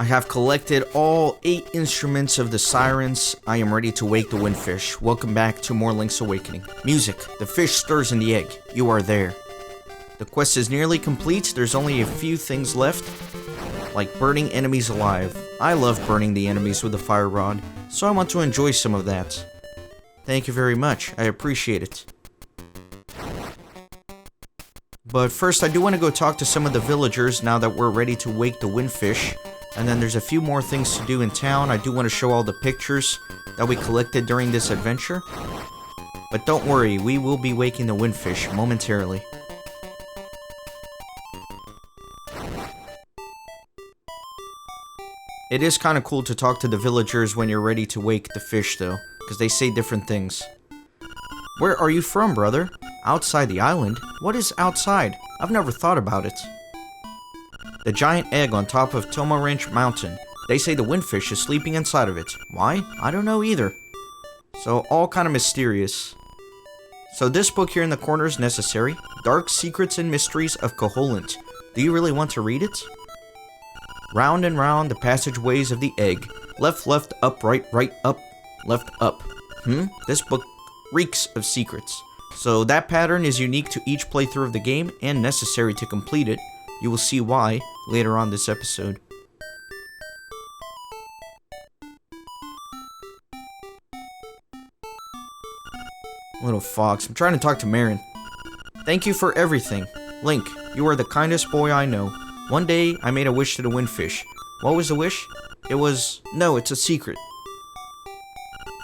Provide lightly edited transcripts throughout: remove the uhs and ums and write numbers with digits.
I have collected all 8 instruments of the sirens. I am ready to wake the windfish. Welcome back to more Link's Awakening. Music. The fish stirs in the egg. You are there. The quest is nearly complete. There's only a few things left, like burning enemies alive. I love burning the enemies with a fire rod, so I want to enjoy some of that. Thank you very much. I appreciate it. But first, I do want to go talk to some of the villagers now that we're ready to wake the windfish. And then there's a few more things to do in town. I do want to show all the pictures that we collected during this adventure. But don't worry, we will be waking the windfish momentarily. It is kind of cool to talk to the villagers when you're ready to wake the fish, though, because they say different things. Where are you from, brother? Outside the island? What is outside? I've never thought about it. The giant egg on top of Tomoranch Mountain. They say the windfish is sleeping inside of it. Why? I don't know either. So, all kind of mysterious. So this book here in the corner is necessary. Dark Secrets and Mysteries of Koholint. Do you really want to read it? Round and round the passageways of the egg. Left, left, up, right, right, up, left, up. This book reeks of secrets. So that pattern is unique to each playthrough of the game and necessary to complete it. You will see why later on this episode. Little fox. I'm trying to talk to Marin. Thank you for everything. Link, you are the kindest boy I know. One day, I made a wish to the windfish. What was the wish? No, it's a secret.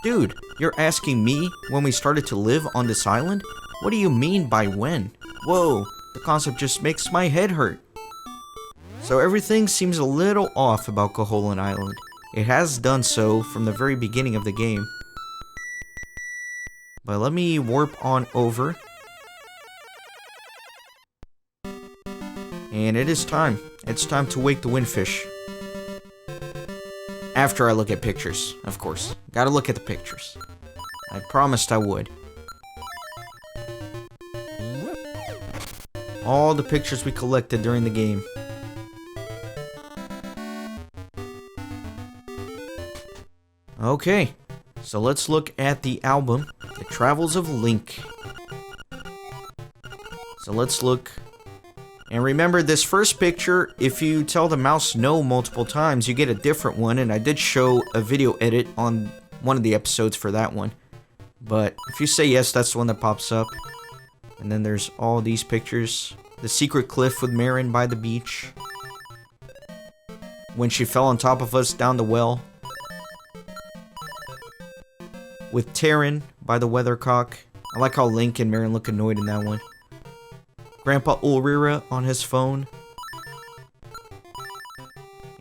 Dude, you're asking me when we started to live on this island? What do you mean by when? Whoa, the concept just makes my head hurt. So everything seems a little off about Koholint Island. It has done so from the very beginning of the game. But let me warp on over. And it is time. It's time to wake the windfish. After I look at pictures, of course. Gotta look at the pictures. I promised I would. All the pictures we collected during the game. Okay, so let's look at the album, The Travels of Link. So let's look. And remember, this first picture, if you tell the mouse no multiple times, you get a different one. And I did show a video edit on one of the episodes for that one. But if you say yes, that's the one that pops up. And then there's all these pictures. The secret cliff with Marin by the beach. When she fell on top of us down the well. With Terran by the weathercock. I like how Link and Marin look annoyed in that one. Grandpa Ulrira on his phone.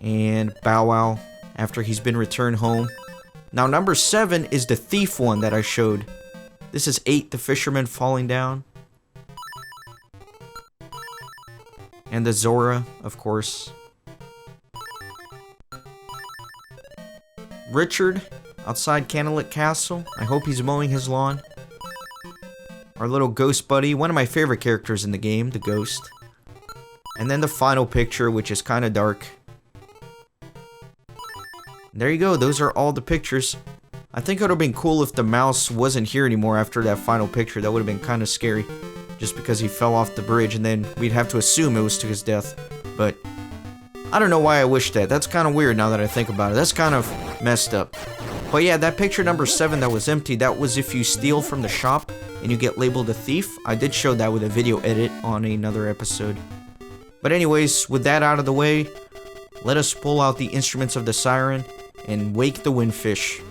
And Bow Wow after he's been returned home. Now number 7 is the thief one that I showed. This is 8, the fisherman falling down. And the Zora, of course. Richard outside Candlelit Castle. I hope he's mowing his lawn. Our little ghost buddy, one of my favorite characters in the game, the ghost. And then the final picture, which is kind of dark. There you go, those are all the pictures. I think it would have been cool if the mouse wasn't here anymore after that final picture. That would have been kind of scary. Just because he fell off the bridge, and then we'd have to assume it was to his death. But I don't know why I wish that. That's kind of weird now that I think about it. That's kind of messed up. But yeah, that picture number 7 that was empty, that was if you steal from the shop and you get labeled a thief. I did show that with a video edit on another episode. But anyways, with that out of the way, let us pull out the instruments of the siren and wake the windfish.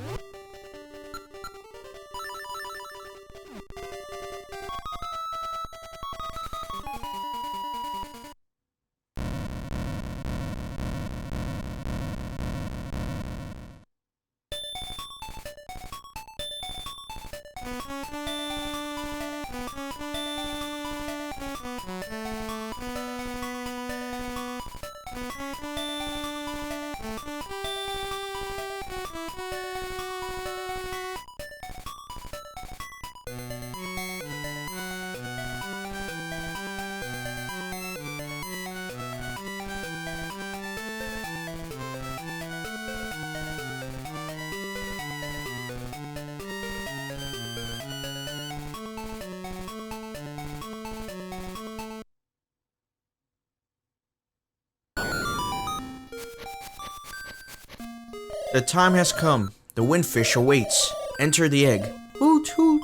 The time has come. The windfish awaits. Enter the egg. Hoot hoot.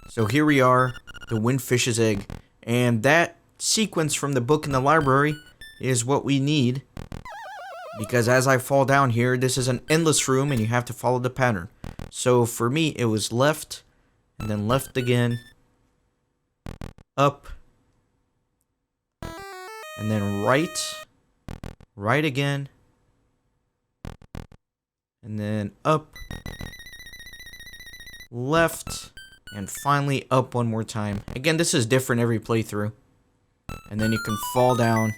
So here we are, the windfish's egg. And that sequence from the book in the library is what we need. Because as I fall down here, this is an endless room and you have to follow the pattern. So for me, it was left, and then left again, up, and then right again, and then up, left, and finally up one more time. Again, this is different every playthrough. And then you can fall down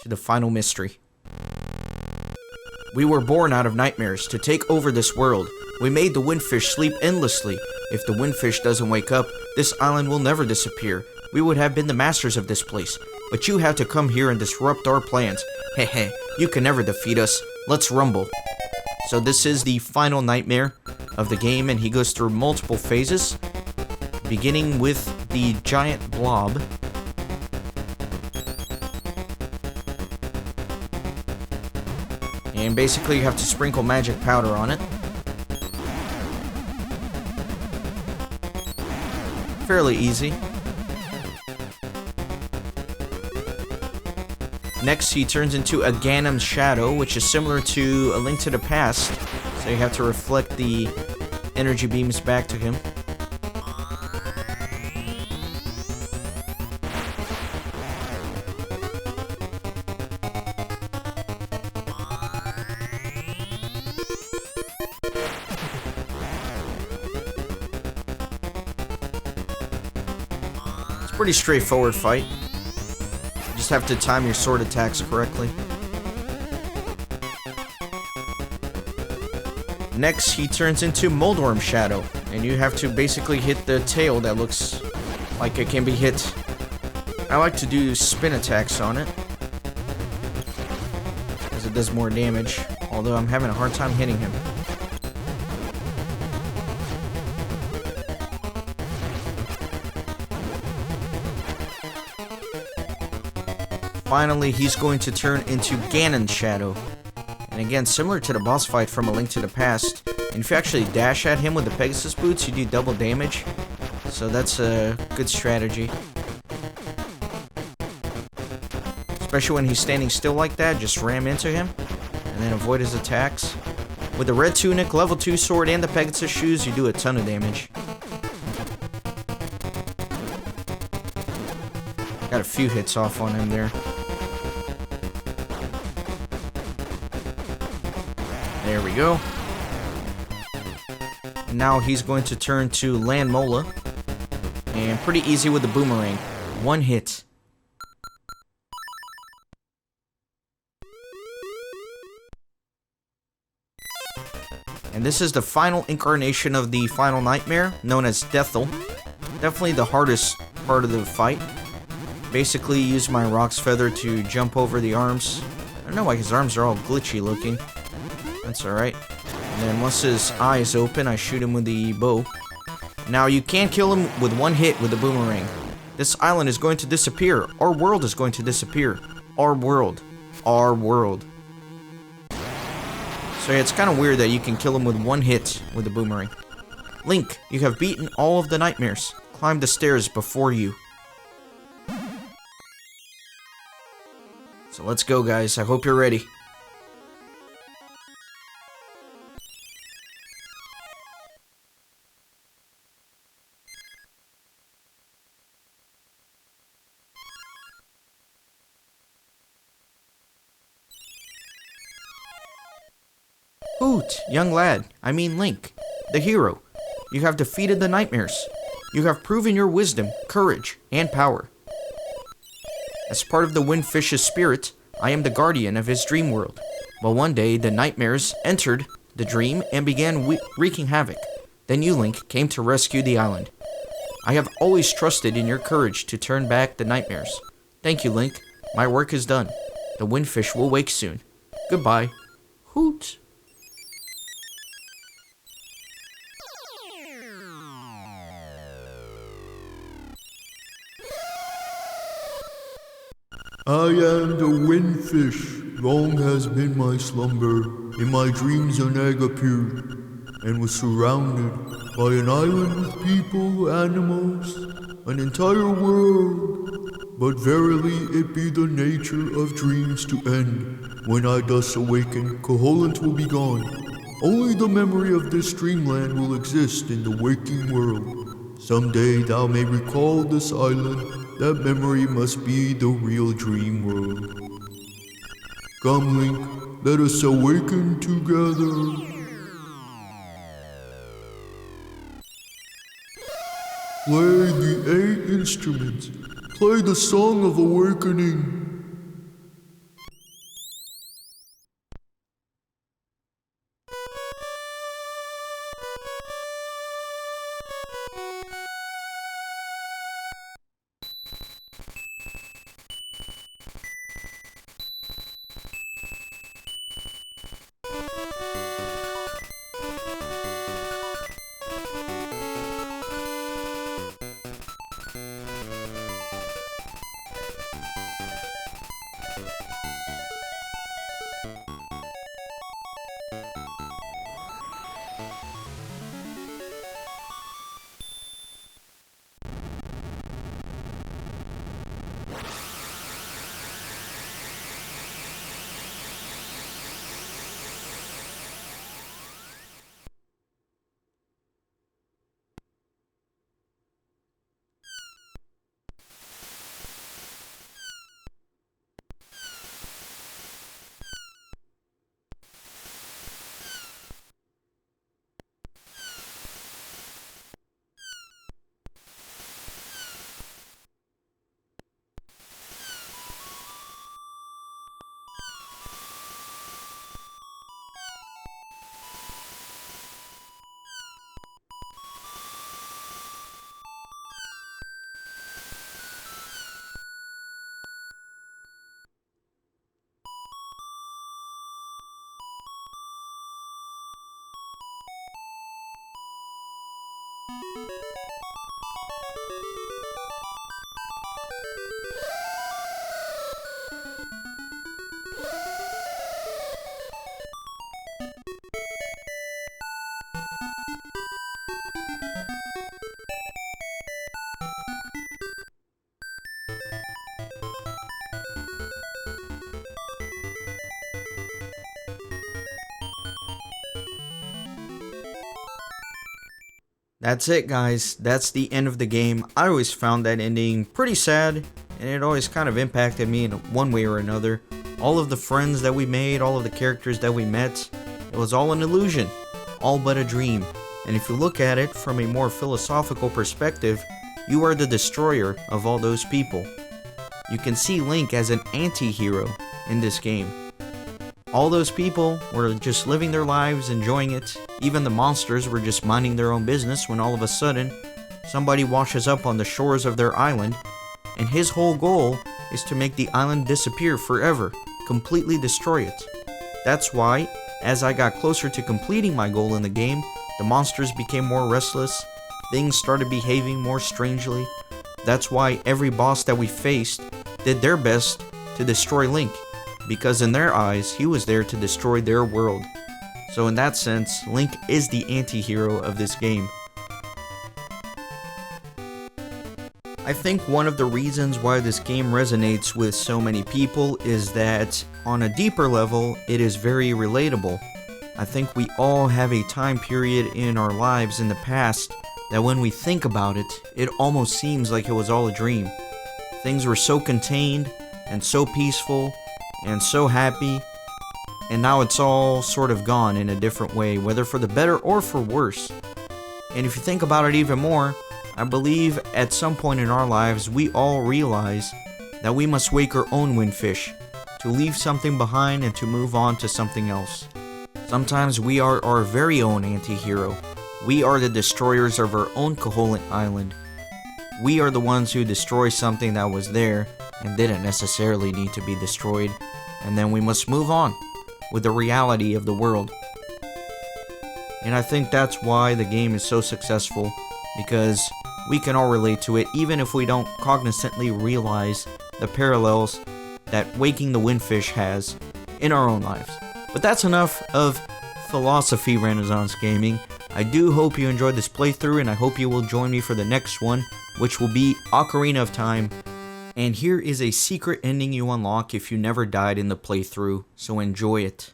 to the final mystery. We were born out of nightmares to take over this world. We made the windfish sleep endlessly. If the windfish doesn't wake up, this island will never disappear. We would have been the masters of this place. But you had to come here and disrupt our plans. Heh, you can never defeat us. Let's rumble. So this is the final nightmare of the game, and he goes through multiple phases, beginning with the giant blob. And basically you have to sprinkle magic powder on it. Fairly easy. Next he turns into a Ganon shadow, which is similar to A Link to the Past. So you have to reflect the energy beams back to him. Pretty straightforward fight. You just have to time your sword attacks correctly. Next, he turns into Moldworm Shadow, and you have to basically hit the tail that looks like it can be hit. I like to do spin attacks on it, because it does more damage, although I'm having a hard time hitting him. Finally, he's going to turn into Ganon Shadow. And again, similar to the boss fight from A Link to the Past, and if you actually dash at him with the Pegasus boots, you do double damage. So that's a good strategy. Especially when he's standing still like that, just ram into him, and then avoid his attacks. With the red tunic, level 2 sword, and the Pegasus shoes, you do a ton of damage. Got a few hits off on him there. There we go. Now he's going to turn to Land Mola. And pretty easy with the boomerang. One hit. And this is the final incarnation of the final nightmare, known as Deathel. Definitely the hardest part of the fight. Basically use my Rock's Feather to jump over the arms. I don't know why his arms are all glitchy looking. That's alright. And then once his eyes open, I shoot him with the bow. Now you can't kill him with one hit with the boomerang. This island is going to disappear. Our world is going to disappear. Our world. Our world. So yeah, it's kind of weird that you can kill him with one hit with the boomerang. Link, you have beaten all of the nightmares. Climb the stairs before you. So let's go, guys. I hope you're ready. Hoot, young lad, I mean Link, the hero. You have defeated the nightmares. You have proven your wisdom, courage, and power. As part of the Windfish's spirit, I am the guardian of his dream world. But one day, the nightmares entered the dream and began wreaking havoc. Then you, Link, came to rescue the island. I have always trusted in your courage to turn back the nightmares. Thank you, Link. My work is done. The Windfish will wake soon. Goodbye. Hoot. I am the Windfish. long has been my slumber. In my dreams an egg appeared, and was surrounded by an island with people, animals, an entire world. But verily it be the nature of dreams to end. When I thus awaken, Koholint will be gone. Only the memory of this dreamland will exist in the waking world. Someday thou may recall this island. That memory must be the real dream world. Come, Link, let us awaken together. Play the 8 instruments. Play the Song of Awakening. That's it, guys. That's the end of the game. I always found that ending pretty sad, and it always kind of impacted me in one way or another. All of the friends that we made, all of the characters that we met, it was all an illusion, all but a dream. And if you look at it from a more philosophical perspective, you are the destroyer of all those people. You can see Link as an anti-hero in this game. All those people were just living their lives, enjoying it. Even the monsters were just minding their own business when all of a sudden, somebody washes up on the shores of their island, and his whole goal is to make the island disappear forever, completely destroy it. That's why, as I got closer to completing my goal in the game, the monsters became more restless, things started behaving more strangely. That's why every boss that we faced did their best to destroy Link, because in their eyes, he was there to destroy their world. So in that sense, Link is the anti-hero of this game. I think one of the reasons why this game resonates with so many people is that, on a deeper level, it is very relatable. I think we all have a time period in our lives in the past that when we think about it, it almost seems like it was all a dream. Things were so contained, and so peaceful, and so happy, and now it's all sort of gone in a different way, whether for the better or for worse. And if you think about it even more, I believe at some point in our lives we all realize that we must wake our own windfish, to leave something behind and to move on to something else. Sometimes we are our very own anti-hero. We are the destroyers of our own Koholint Island. We are the ones who destroy something that was there and didn't necessarily need to be destroyed, and then we must move on with the reality of the world. And I think that's why the game is so successful, because we can all relate to it even if we don't cognizantly realize the parallels that Waking the Windfish has in our own lives. But that's enough of philosophy Renaissance gaming. I do hope you enjoyed this playthrough, and I hope you will join me for the next one, which will be Ocarina of Time. And here is a secret ending you unlock if you never died in the playthrough, so enjoy it.